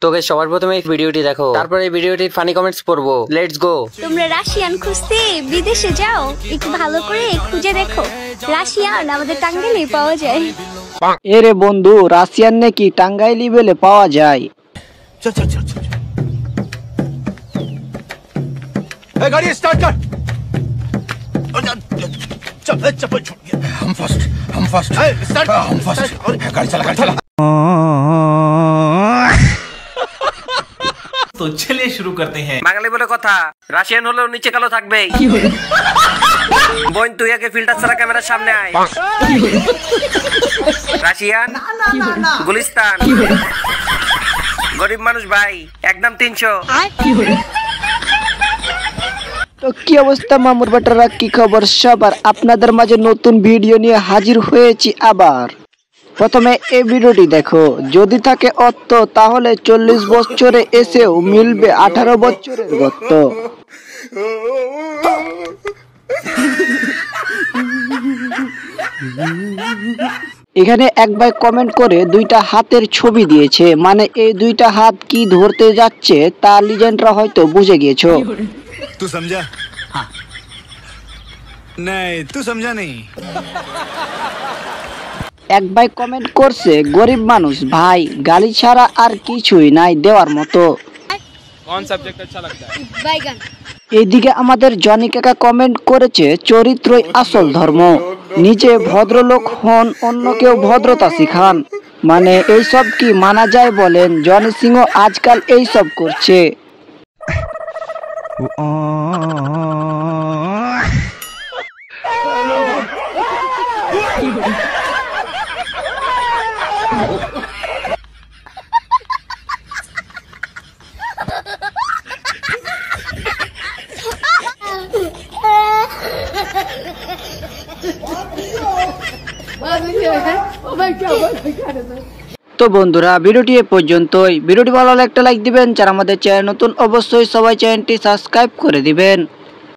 তোকে সবার প্রথমে এই ভিডিওটি দেখো, তারপর এই ভিডিওটির ফানি কমেন্টস পড়বো। Let's go. তোমরা রাশিয়ান খুঁজতে বিদেশে যাও, একটু ভালো করে খুঁজে দেখো, রাশিয়ান আমাদের টাঙ্গাইলে পাওয়া যায়। এরে বন্ধু, রাশিয়ান নাকি টাঙ্গাইলি বেলে পাওয়া যায়? चल चल चल चल ए गाड़ी स्टार्ट कर। चल चप्पल छोड़। हम फर्स्ट स्टार्ट हम फर्स्ट गाड़ी चला तो चलिए शुरू करते हैं। বাঙালি বলে কথা, রাশিয়ান হলেও নিচে কালো থাকবে। বোন তুই আগে ফিল্টার ছাড়া ক্যামেরার সামনে আয়। রাশিয়ান গুলিস্তান গরিব মানুষ ভাই, একদম 300। তো কি অবস্থা মামুর বাটারা, কি খবর সবার? আপনাদের মাঝে নতুন ভিডিও নিয়ে হাজির হয়েছি আবার। প্রথমে এই ভিডিওটি দেখো, যদি থাকে অর্থ তাহলে 40 বছরে এসেও মিলবে 18 বছরের গর্ত। এখানে এক ভাই কমেন্ট করে দুইটা হাতের ছবি দিয়েছে, মানে এই দুইটা হাত কি ধরতে যাচ্ছে তা লিজেন্ডরা হয়তো বুঝে গিয়েছো। तू समझा? हाँ नहीं तू समझा नहीं। এক ভাই কমেন্ট করছে, গরিব মানুষ ভাই, গালি ছাড়া আর কিছুই নাই দেওয়ার মতো। कौन सब्जेक्ट अच्छा लगता है? বাইগান। এইদিকে আমাদের জনি কাকা কমেন্ট করেছে, চরিত্রই আসল ধর্ম, নিজে ভদ্রলোক হন, অন্যকেও ভদ্রতা শিখান। মানে এইসব কি মানা যায় বলেন? জনি সিংহ আজকাল এইসব করছে। তো বন্ধুরা, ভিডিওটি এ পর্যন্তই। ভিডিওটি ভালো লাগলে একটা লাইক দিবেন, যারা আমাদের চ্যানেল নতুন অবশ্যই সবাই চ্যানেলটি সাবস্ক্রাইব করে দিবেন।